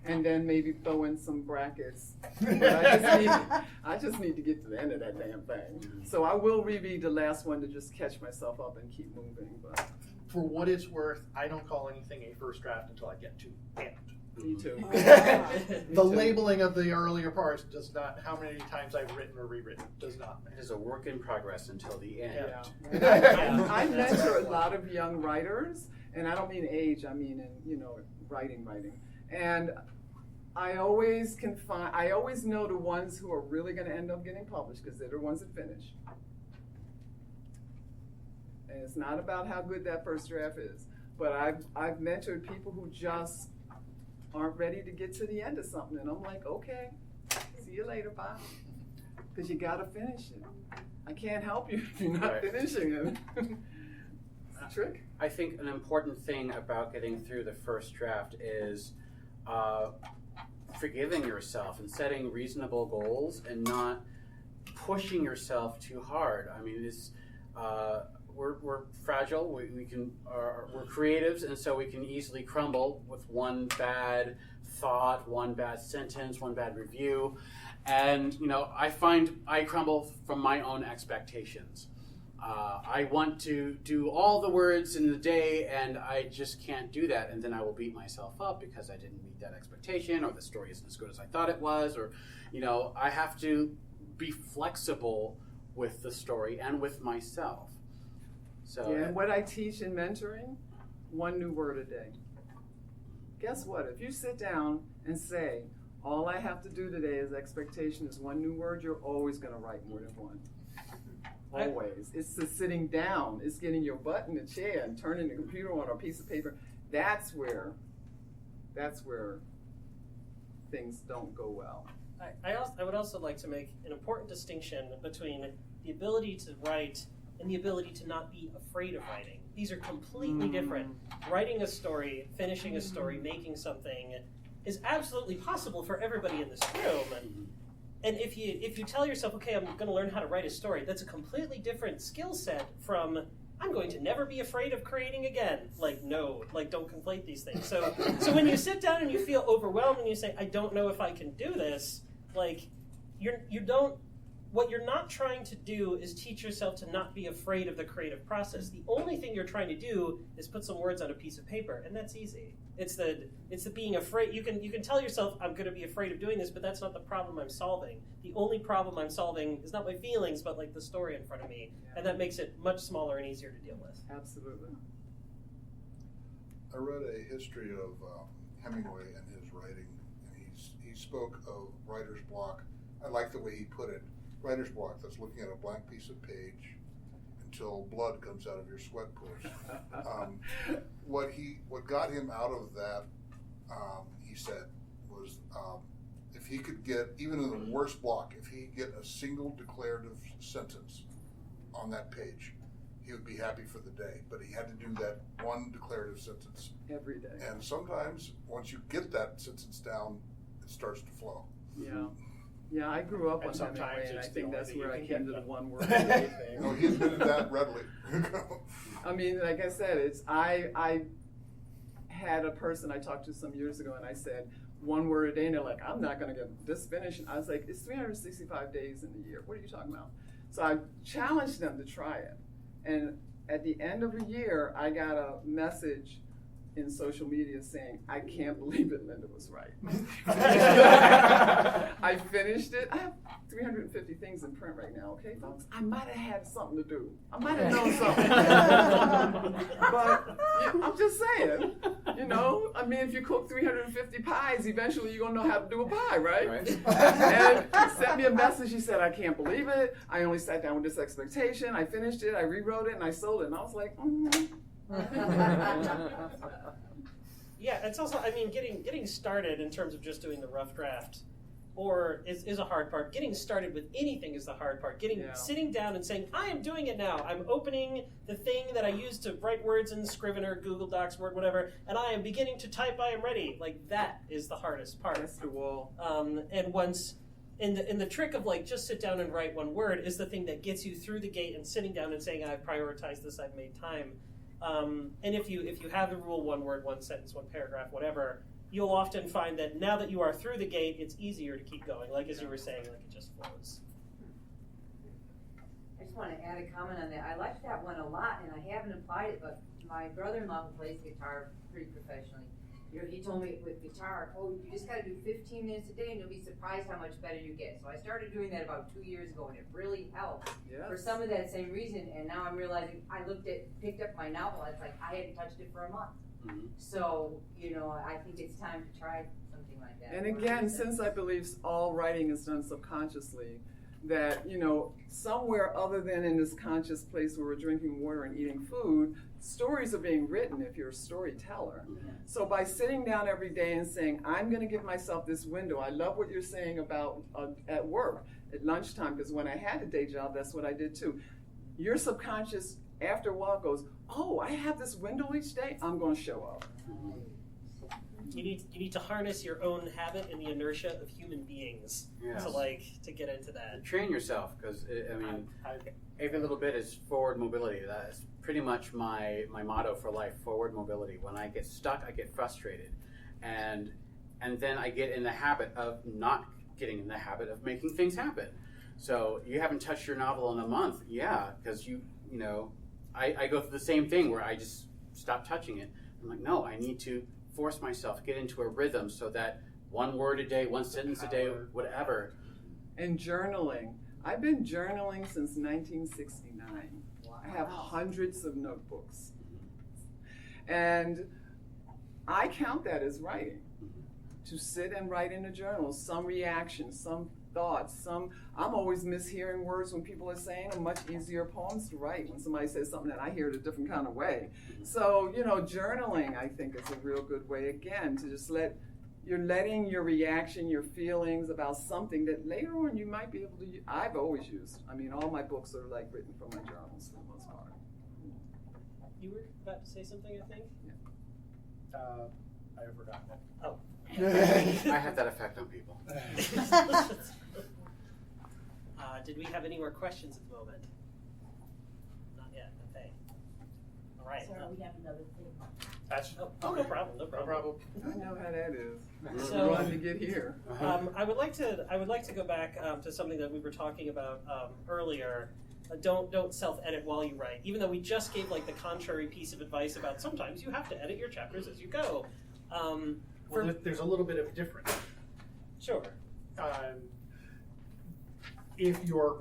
And then maybe throw in some brackets. I just need to get to the end of that damn thing. So I will reread the last one to just catch myself up and keep moving. But for what it's worth, I don't call anything a first draft until I get to end. Me too. The labeling of the earlier parts does not, how many times I've written or rewritten, does not matter. It is a work in progress until the end. I mentor a lot of young writers, and I don't mean age, I mean in, writing. And I always know the ones who are really going to end up getting published because they're the ones that finish. And it's not about how good that first draft is, but I've mentored people who just aren't ready to get to the end of something, and I'm like, okay, see you later, bye. Because you got to finish it. I can't help you if you're not finishing it. It's a trick. I think an important thing about getting through the first draft is forgiving yourself and setting reasonable goals and not pushing yourself too hard. I mean, we're fragile. We're creatives, and so we can easily crumble with one bad thought, one bad sentence, one bad review. And I find I crumble from my own expectations. I want to do all the words in the day, and I just can't do that. And then I will beat myself up because I didn't meet that expectation, or the story isn't as good as I thought it was, or, I have to be flexible with the story and with myself. So, and what I teach in mentoring, 1 new word a day. Guess what? If you sit down and say, All I have to do today is expectation is one new word. You're always going to write more than one. Always. It's the sitting down. It's getting your butt in the chair and turning the computer on or a piece of paper. That's where things don't go well. I would also like to make an important distinction between the ability to write and the ability to not be afraid of writing. These are completely different. Writing a story, finishing a story, making something is absolutely possible for everybody in this room. And if you tell yourself, okay, I'm going to learn how to write a story, that's a completely different skill set from I'm going to never be afraid of creating again. Like, no, like, don't conflate these things. So when you sit down and you feel overwhelmed and you say, I don't know if I can do this, like, what you're not trying to do is teach yourself to not be afraid of the creative process. The only thing you're trying to do is put some words on a piece of paper, and that's easy. It's the being afraid. You can tell yourself, I'm going to be afraid of doing this, but that's not the problem I'm solving. The only problem I'm solving is not my feelings, but like the story in front of me, and that makes it much smaller and easier to deal with. Absolutely. I read a history of Hemingway and his writing, and he spoke of writer's block. I like the way he put it. Writer's block, that's looking at a blank piece of page until blood comes out of your sweat pores. What got him out of that, he said, was if he could get, even in the worst block, if he could get a single declarative sentence on that page, he would be happy for the day. But he had to do that one declarative sentence every day. And sometimes, once you get that sentence down, it starts to flow. Yeah. Yeah, I grew up on Hemingway, and I think that's where I came to the one word thing. No, he admitted that readily. I mean, like I said, I had a person I talked to some years ago, and I said, one word a day, and they're like, I'm not going to get this finished. And I was like, it's 365 days in the year. What are you talking about? So I challenged them to try it. And at the end of a year, I got a message in social media saying, I can't believe it, Linda was right. I finished it. I have 350 things in print right now, okay, folks? I might have had something to do. I might have known something. But I'm just saying, I mean, if you cook 350 pies, eventually you're going to know how to do a pie, right? And he sent me a message. He said, I can't believe it. I only sat down with this expectation. I finished it. I rewrote it, and I sold it. And I was like, Yeah, it's also, I mean, getting started in terms of just doing the rough draft is a hard part. Getting started with anything is the hard part. Sitting down and saying, I am doing it now. I'm opening the thing that I use to write words in Scrivener, Google Docs, Word, whatever, and I am beginning to type, I am ready. Like, that is the hardest part. That's the wall. And once, and the trick of like, just sit down and write one word is the thing that gets you through the gate and sitting down and saying, I've prioritized this, I've made time. And if you have the rule, one word, one sentence, one paragraph, whatever, you'll often find that now that you are through the gate, it's easier to keep going. Like as you were saying, like it just flows. I just want to add a comment on that. I liked that one a lot, and I haven't applied it, but my brother-in-law who plays guitar pretty professionally, he told me with guitar, you just got to do 15 minutes a day, and you'll be surprised how much better you get. So I started doing that about 2 years ago, and it really helped for some of that same reason. And now I'm realizing picked up my novel. It's like I hadn't touched it for a month. Mm-hmm. So I think it's time to try something like that. And again, since I believe all writing is done subconsciously, that somewhere other than in this conscious place where we're drinking water and eating food, stories are being written if you're a storyteller. Mm-hmm. So by sitting down every day and saying, I'm going to give myself this window. I love what you're saying about at work, at lunchtime, because when I had a day job, that's what I did too. Your subconscious, after a while, goes, I have this window each day, I'm going to show up. Mm-hmm. You need to harness your own habit and the inertia of human beings to get into that. Train yourself, because every little bit is forward mobility. That's pretty much my motto for life: forward mobility. When I get stuck, I get frustrated, and then I get in the habit of not getting in the habit of making things happen. So you haven't touched your novel in a month, because I go through the same thing where I just stop touching it. I'm like, no, I need to force myself, get into a rhythm so that one word a day, one sentence a day, whatever. And journaling. I've been journaling since 1969. Wow. I have hundreds of notebooks. And I count that as writing. to sit and write in a journal some reactions, some thoughts, I'm always mishearing words when people are saying them, much easier poems to write when somebody says something that I hear it a different kind of way. So, journaling, I think, is a real good way, again, to just you're letting your reaction, your feelings about something that later on you might be able to use. I've always used. All my books are written from my journals for the most part. You were about to say something, I think? I have forgotten it. Oh. I have that effect on people. Did we have any more questions at the moment? Not yet. Okay. All right. Sorry, we have another thing. That's no problem. No problem. I know how that is. So, Run to get here. I would like to go back to something that we were talking about earlier. Don't self-edit while you write. Even though we just gave the contrary piece of advice about sometimes you have to edit your chapters as you go. There's a little bit of difference. Sure. If you're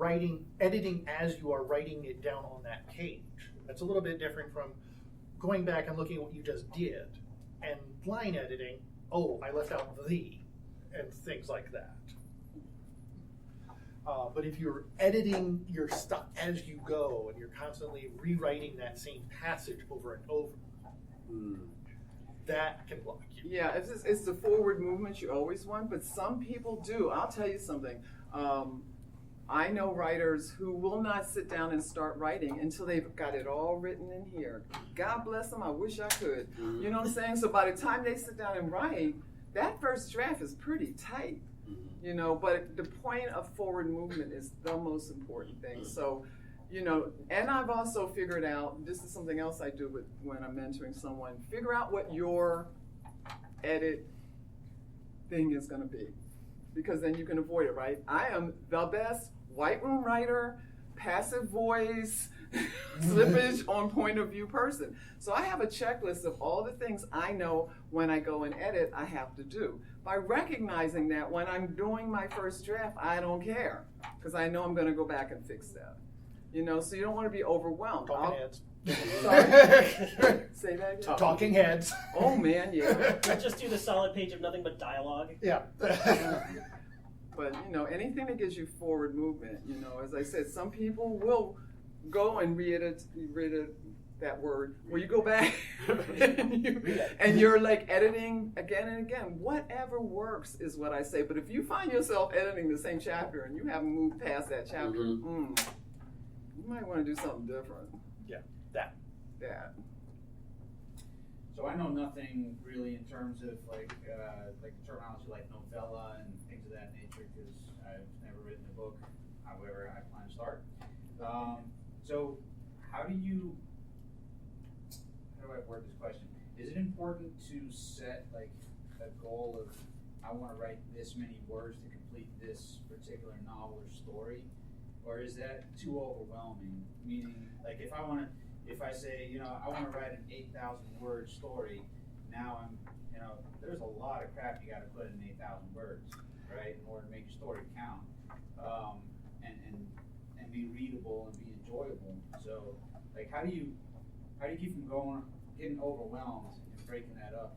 editing as you are writing it down on that page, that's a little bit different from going back and looking at what you just did, and line editing, I left out the, and things like that. But if you're editing your stuff as you go, and you're constantly rewriting that same passage over and over, that can block you. Yeah, it's the forward movement you always want, but some people do. I'll tell you something. I know writers who will not sit down and start writing until they've got it all written in here. God bless them, I wish I could. You know what I'm saying? So by the time they sit down and write, that first draft is pretty tight. But the point of forward movement is the most important thing. So, and I've also figured out, this is something else I do when I'm mentoring someone, figure out what your edit thing is going to be, because then you can avoid it, right? I am the best white room writer, passive voice, slippage on point of view person. So I have a checklist of all the things I know when I go and edit I have to do. By recognizing that when I'm doing my first draft, I don't care, because I know I'm going to go back and fix that. So you don't want to be overwhelmed. Talking heads. Say that again? Talking heads. Oh man, yeah. We'll just do the solid page of nothing but dialogue. Yeah. But anything that gives you forward movement, as I said, some people will go and re-edit that word, where you go back and you're editing again and again. Whatever works is what I say. But if you find yourself editing the same chapter and you haven't moved past that chapter, you might want to do something different. Yeah, that. So I know nothing really in terms of terminology like novella and things of that nature, because I've never written a book. However, I plan to start. So how do I word this question? Is it important to set a goal of, I want to write this many words to complete this particular novel or story, or is that too overwhelming? Meaning, if I say, I want to write an 8,000 word story, now there's a lot of crap you got to put in 8,000 words, right, in order to make your story count, and be readable and be enjoyable. So, how do you keep from getting overwhelmed and breaking that up?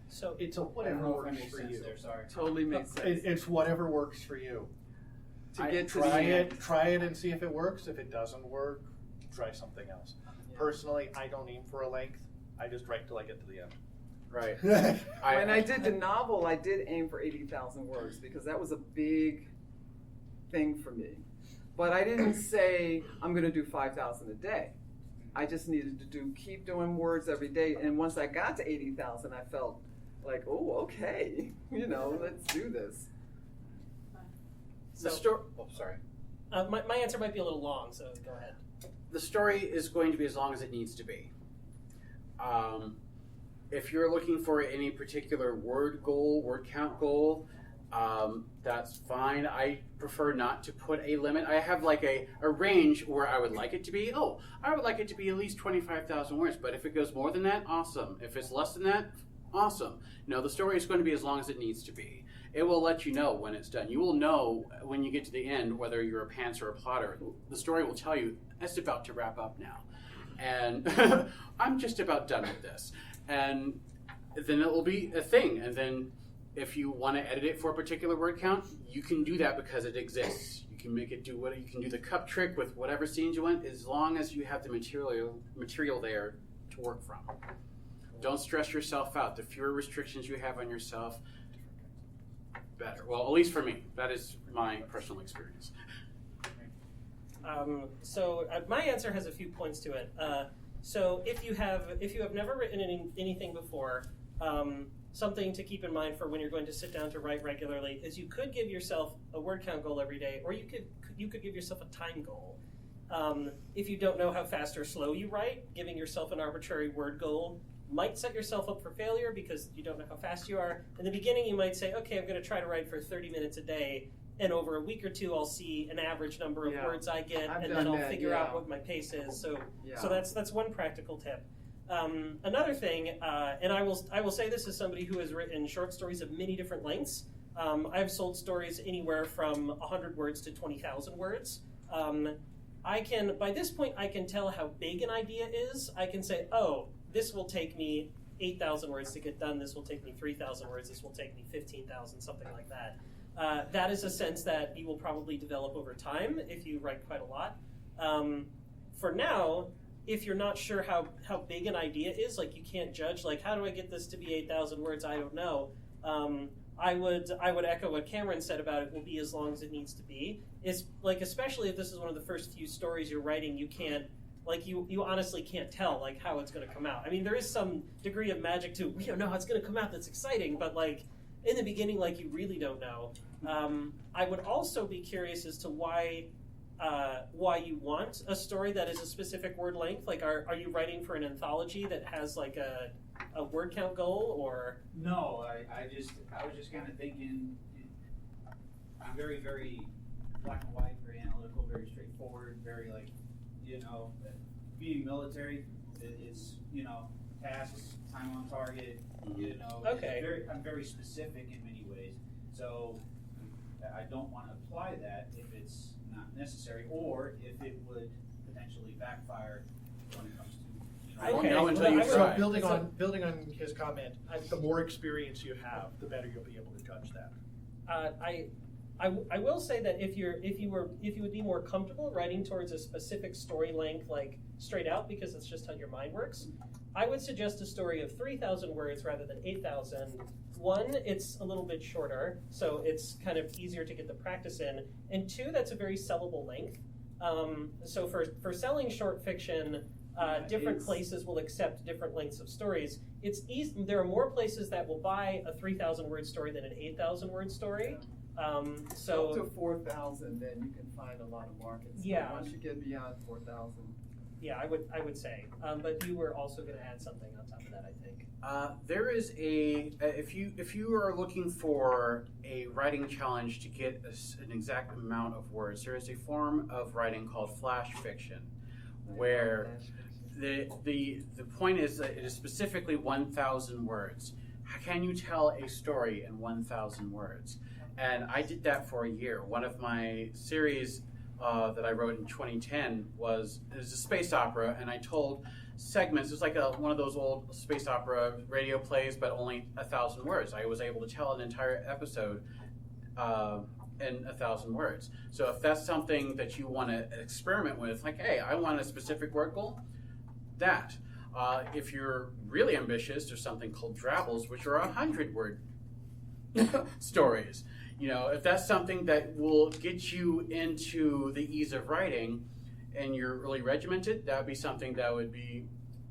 So it's whatever works for you. Sorry. Totally makes sense. It's whatever works for you. Try it and see if it works. If it doesn't work, try something else. Yeah. Personally, I don't aim for a length. I just write till I get to the end. Right. When I did the novel, I did aim for 80,000 words, because that was a big thing for me. But I didn't say I'm going to do 5,000 a day. I just needed to keep doing words every day. And once I got to 80,000, I felt like, oh, okay, let's do this. Sorry. My answer might be a little long, so go ahead. The story is going to be as long as it needs to be. If you're looking for any particular word count goal, that's fine. I prefer not to put a limit. I have a range where I would like it to be. I would like it to be at least 25,000 words. But if it goes more than that, awesome. If it's less than that, awesome. No, the story is going to be as long as it needs to be. It will let you know when it's done. You will know when you get to the end whether you're a pantser or a plotter. The story will tell you, it's about to wrap up now. And I'm just about done with this. And then it will be a thing. And then If you want to edit it for a particular word count, you can do that because it exists. You can make it do what you can do the cup trick with whatever scenes you want, as long as you have the material there to work from. Don't stress yourself out. The fewer restrictions you have on yourself, better. Well, at least for me, that is my personal experience. My answer has a few points to it. So if you have never written anything before, something to keep in mind for when you're going to sit down to write regularly is you could give yourself a word count goal every day, or you could give yourself a time goal. If you don't know how fast or slow you write, giving yourself an arbitrary word goal might set yourself up for failure because you don't know how fast you are. In the beginning, you might say, okay, I'm going to try to write for 30 minutes a day, and over a week or two, I'll see an average number of words I get, and then I'll figure out what my pace is. So that's one practical tip. Another thing, and I will say this as somebody who has written short stories of many different lengths. I've sold stories anywhere from 100 words to 20,000 words. By this point, I can tell how big an idea is. I can say, oh, this will take me 8,000 words to get done. This will take me 3,000 words. This will take me 15,000, something like that. That is a sense that you will probably develop over time if you write quite a lot. For now, if you're not sure how big an idea is, like you can't judge, like how do I get this to be 8,000 words? I don't know. I would echo what Cameron said about it will be as long as it needs to be. It's like, especially if this is one of the first few stories you're writing, you can't, like you honestly can't tell like how it's going to come out. I mean, there is some degree of magic to, we don't know how it's going to come out that's exciting, but like in the beginning, like you really don't know. I would also be curious as to why you want a story that is a specific word length. Like, are you writing for an anthology that has like a word count goal, or? No, I was just kind of thinking. I'm very, very black and white, very analytical, very straightforward, very like, being military, it's tasks, time on target. Okay. I'm very specific in many ways. So I don't want to apply that if it's not necessary, or if it would potentially backfire when it comes to. I won't know until you try. So building on his comment, the more experience you have, the better you'll be able to judge that. I will say that if you would be more comfortable writing towards a specific story length, like straight out, because it's just how your mind works, I would suggest a story of 3,000 words rather than 8,000. One, it's a little bit shorter, so it's kind of easier to get the practice in. And two, that's a very sellable length. So for selling short fiction, different places will accept different lengths of stories. It's easy. There are more places that will buy a 3,000 word story than an 8,000 word story. So up to 4,000, then you can find a lot of markets. Yeah. Once you get beyond 4,000. Yeah, I would say. But you were also going to add something on top of that, I think. There is if you are looking for a writing challenge to get an exact amount of words, there is a form of writing called flash fiction, where the point is that it is specifically 1,000 words. How can you tell a story in 1,000 words? And I did that for a year. One of my series that I wrote in 2010 was a space opera, and I told segments. It was like one of those old space opera radio plays, but only 1,000 words. I was able to tell an entire episode in 1,000 words. So if that's something that you want to experiment with, like, hey, I want a specific word goal, that. If you're really ambitious, there's something called drabbles, which are 100-word stories. If that's something that will get you into the ease of writing and you're really regimented, that would be something that would be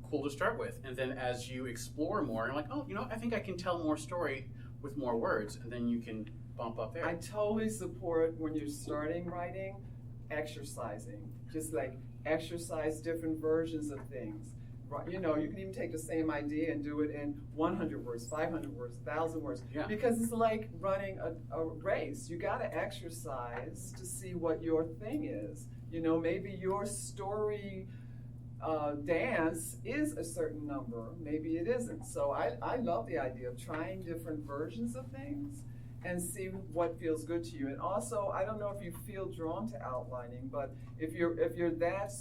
cool to start with. And then as you explore more, you're like, oh, I think I can tell more story with more words, and then you can bump up there. I totally support when you're starting writing, exercising. Just like exercise different versions of things. You can even take the same idea and do it in 100 words, 500 words, 1,000 words. Yeah. Because it's like running a race. You got to exercise to see what your thing is. Maybe your story dance is a certain number. Maybe it isn't. So I love the idea of trying different versions of things and see what feels good to you. And also, I don't know if you feel drawn to outlining, but if you're that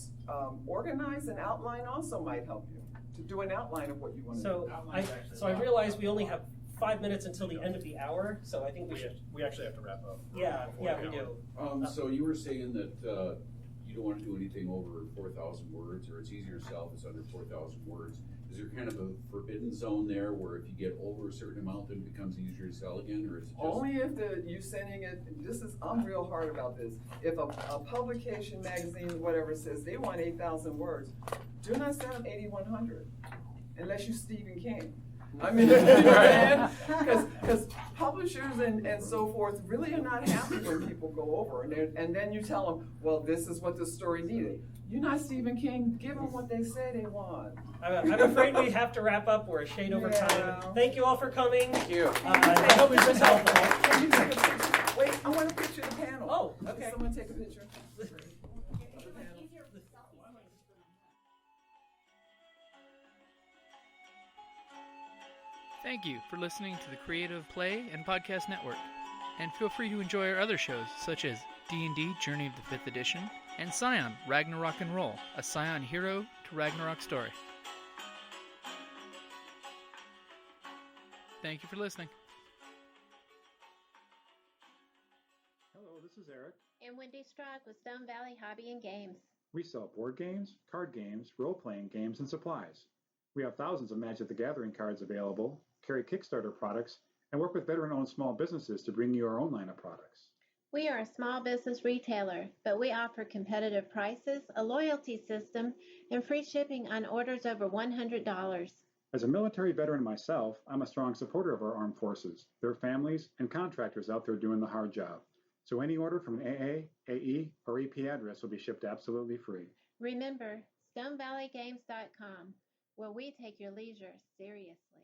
organized, an outline also might help you to do an outline of what you want to do. So I realize we only have 5 minutes until the end of the hour, so I think we should. We actually have to wrap up. Yeah, we do. So you were saying that you don't want to do anything over 4,000 words, or it's easier to sell if it's under 4,000 words. Is there kind of a forbidden zone there where if you get over a certain amount, then it becomes easier to sell again, or is it just... Only if you sending it, I'm real hard about this. If a publication, magazine, whatever says they want 8,000 words, do not send them 8,100, unless you're Stephen King. I mean, because publishers and so forth really are not happy when people go over, and then you tell them, well, this is what the story needed. You're not Stephen King. Give them what they say they want. I'm afraid we have to wrap up. We're a shade over time. Thank you all for coming. Thank you. I hope it was helpful. Can you take a picture? Wait, I want to picture the panel. Oh, okay. Can someone take a picture? Thank you for listening to the Creative Play and Podcast Network. And feel free to enjoy our other shows, such as D&D Journey of the 5th Edition and Scion Ragnarok and Roll, a Scion hero to Ragnarok story. Thank you for listening. Hello, this is Eric. And Wendy Strock with Stone Valley Hobby and Games. We sell board games, card games, role-playing games, and supplies. We have thousands of Magic the Gathering cards available, carry Kickstarter products, and work with veteran-owned small businesses to bring you our own line of products. We are a small business retailer, but we offer competitive prices, a loyalty system, and free shipping on orders over $100. As a military veteran myself, I'm a strong supporter of our armed forces, their families, and contractors out there doing the hard job. So any order from an AA, AE, or EP address will be shipped absolutely free. Remember, StoneValleyGames.com, where we take your leisure seriously.